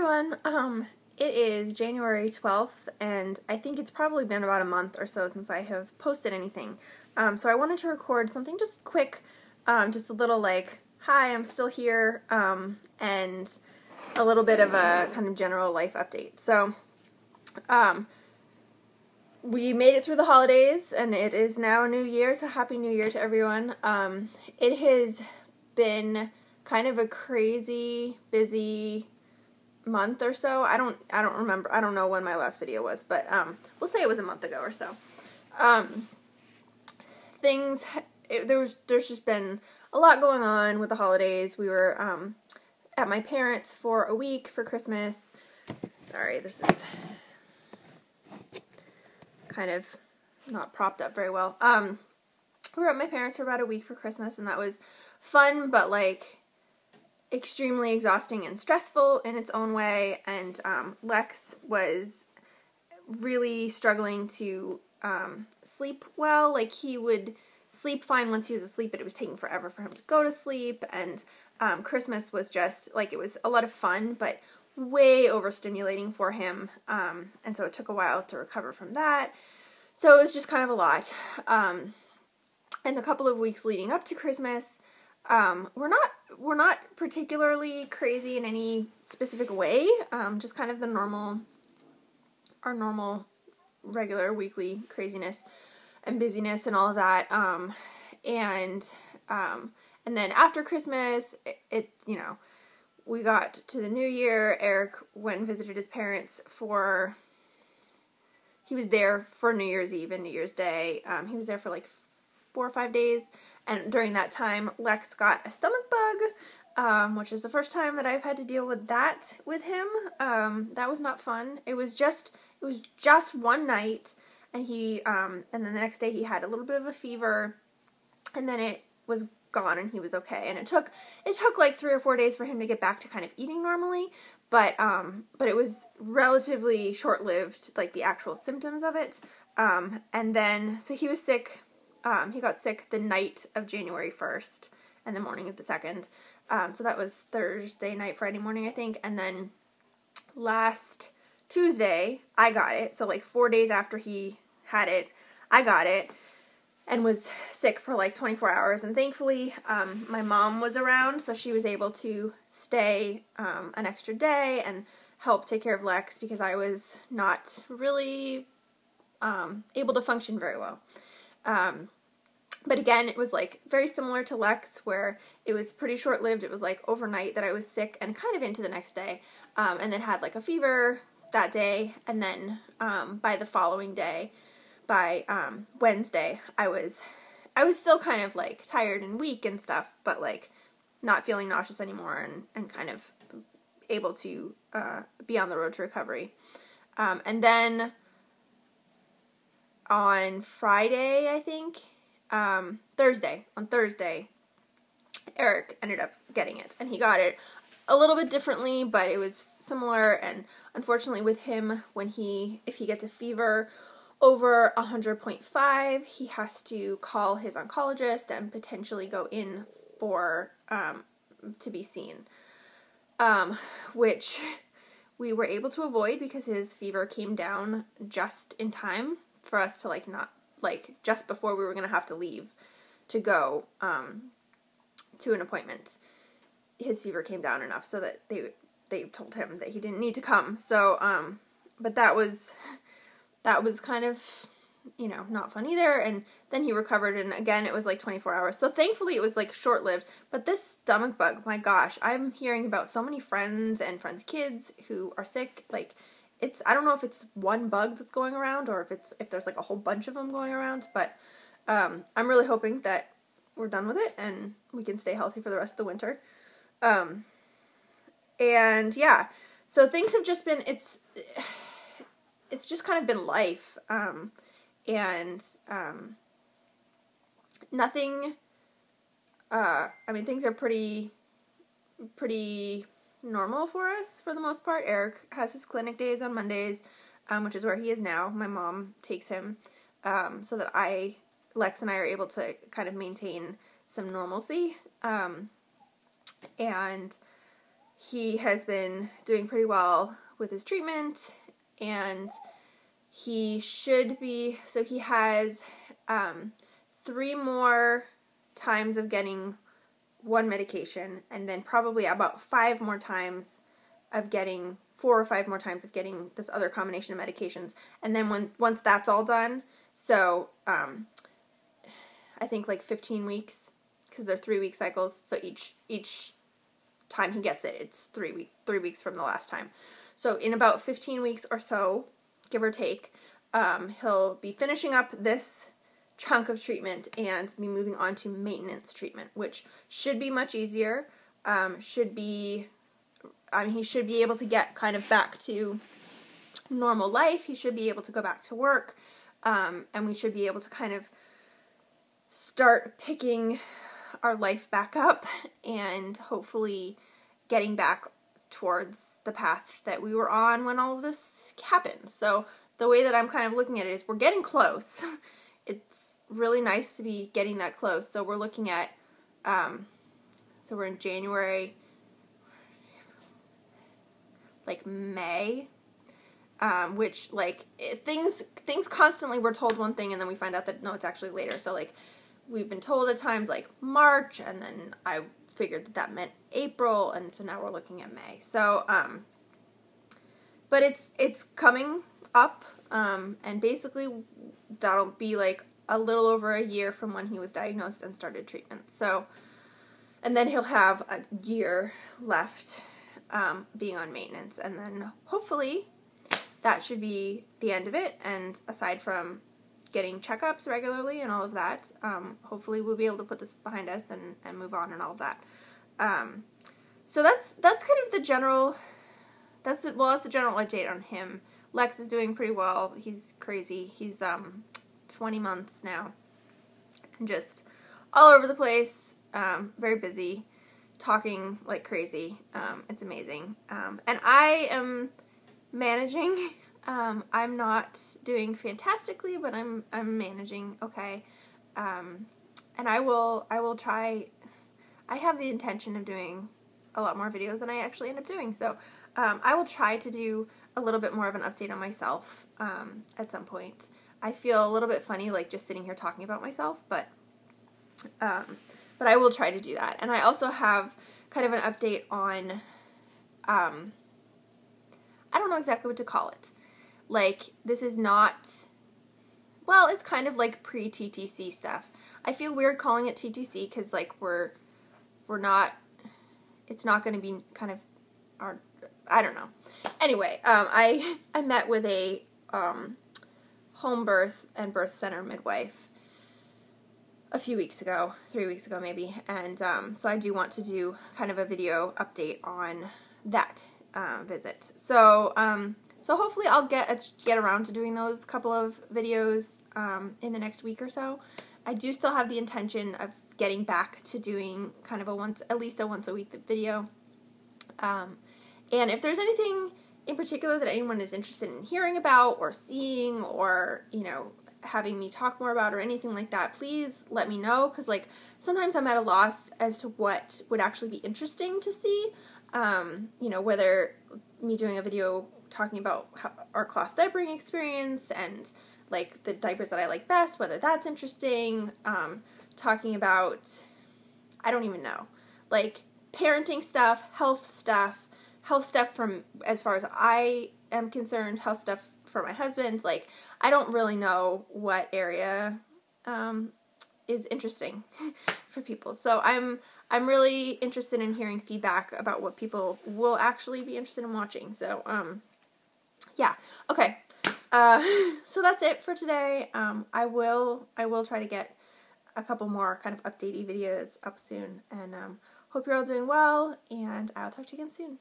everyone. It is January 12th, and I think it's probably been about a month or so since I have posted anything. So I wanted to record something just quick, just a little like, hi, I'm still here, and a little bit of a kind of general life update. So, we made it through the holidays, and it is now New Year, so Happy New Year to everyone. It has been kind of a crazy, busy month or so. I don't remember. I don't know when my last video was, but we'll say it was a month ago or so. There's just been a lot going on with the holidays. We were at my parents' for a week for Christmas. Sorry, this is kind of not propped up very well. We were at my parents' for about a week for Christmas, and that was fun, but like extremely exhausting and stressful in its own way, and Lex was really struggling to sleep well. Like, he would sleep fine once he was asleep, but it was taking forever for him to go to sleep, and Christmas was just, like, it was a lot of fun, but way overstimulating for him, and so it took a while to recover from that. So it was just kind of a lot. And the couple of weeks leading up to Christmas, we're not particularly crazy in any specific way, just kind of our normal, regular weekly craziness and busyness and all of that, and then after Christmas, we got to the New Year. Eric went and visited his parents he was there for New Year's Eve and New Year's Day. He was there for like 4 or 5 days, and during that time, Lex got a stomach bug, which is the first time that I've had to deal with that with him. That was not fun. It was just one night, and and then the next day he had a little bit of a fever, and then it was gone, and he was okay. And it took like 3 or 4 days for him to get back to kind of eating normally, but it was relatively short-lived, like the actual symptoms of it. And then, so he was sick. He got sick the night of January 1st and the morning of the 2nd. So that was Thursday night, Friday morning, I think. And then last Tuesday, I got it. So like 4 days after he had it, I got it and was sick for like 24 hours. And thankfully, my mom was around, so she was able to stay an extra day and help take care of Lex, because I was not really able to function very well. But again, it was like very similar to Lex, where it was pretty short-lived. It was like overnight that I was sick and kind of into the next day, and then had like a fever that day, and then by the following day, by Wednesday, I was still kind of like tired and weak and stuff, but like not feeling nauseous anymore, and kind of able to be on the road to recovery. And then on Friday, I think, on Thursday, Eric ended up getting it, and he got it a little bit differently, but it was similar. And unfortunately with him, if he gets a fever over 100.5, he has to call his oncologist and potentially go in for, to be seen, which we were able to avoid because his fever came down just in time for us to just before we were going to have to leave to go to an appointment. His fever came down enough so that they told him that he didn't need to come. So, but that was kind of, not fun either. And then he recovered, and again, it was like 24 hours. So thankfully it was like short-lived. But this stomach bug, my gosh, I'm hearing about so many friends and friends' kids who are sick. Like, I don't know if it's one bug that's going around, or if there's like a whole bunch of them going around, but I'm really hoping that we're done with it and we can stay healthy for the rest of the winter. And yeah, so things have just been, it's just kind of been life, and nothing, things are pretty normal for us for the most part. Eric has his clinic days on Mondays, which is where he is now. My mom takes him, so that Lex and I are able to kind of maintain some normalcy, and he has been doing pretty well with his treatment, and he should be, so he has 3 more times of getting one medication, and then probably about 5 more times of getting, 4 or 5 more times of getting this other combination of medications. And then once that's all done, so I think like 15 weeks, because they're 3-week cycles, so each time he gets it, it's 3 weeks from the last time. So in about 15 weeks or so, give or take, he'll be finishing up this chunk of treatment and be moving on to maintenance treatment, which should be much easier. He should be able to get kind of back to normal life. He should be able to go back to work, and we should be able to kind of start picking our life back up and hopefully getting back towards the path that we were on when all of this happened. So the way that I'm kind of looking at it is we're getting close. It's really nice to be getting that close. So we're looking at, so we're in January, like May, which like things constantly, we're told one thing and then we find out that no, it's actually later. So like we've been told at times like March, and then I figured that meant April, and so now we're looking at May. So, but it's coming up, and basically that'll be like a little over a year from when he was diagnosed and started treatment. So, and then he'll have a year left, being on maintenance, and then hopefully that should be the end of it. And aside from getting checkups regularly and all of that, hopefully we'll be able to put this behind us and move on and all of that. So that's kind of the general, that's the general update on him. Lex is doing pretty well. He's crazy. He's 20 months now, and just all over the place, very busy, talking like crazy. It's amazing. And I am managing. I'm not doing fantastically, but I'm managing okay. And I will try. I have the intention of doing a lot more videos than I actually end up doing. So I will try to do a little bit more of an update on myself at some point. I feel a little bit funny like just sitting here talking about myself, but I will try to do that. And I also have kind of an update on, I don't know exactly what to call it. Like, this is not, well, it's kind of like pre-TTC stuff. I feel weird calling it TTC because, like, we're not, it's not going to be kind of our, I don't know. Anyway, I met with a home birth and birth center midwife a few weeks ago, 3 weeks ago maybe, and so I do want to do kind of a video update on that visit. So hopefully I'll get around to doing those couple of videos in the next week or so. I do still have the intention of getting back to doing kind of at least a once a week video. And if there's anything in particular that anyone is interested in hearing about or seeing, or, you know, having me talk more about or anything like that, please let me know, because like sometimes I'm at a loss as to what would actually be interesting to see. You know, whether me doing a video talking about our cloth diapering experience and like the diapers that I like best, whether that's interesting, talking about, I don't even know, like parenting stuff, health stuff from, as far as I am concerned, health stuff for my husband. Like, I don't really know what area is interesting for people. So I'm really interested in hearing feedback about what people will actually be interested in watching. So yeah. Okay. So that's it for today. I will try to get a couple more kind of updatey videos up soon, and hope you're all doing well, and I'll talk to you again soon.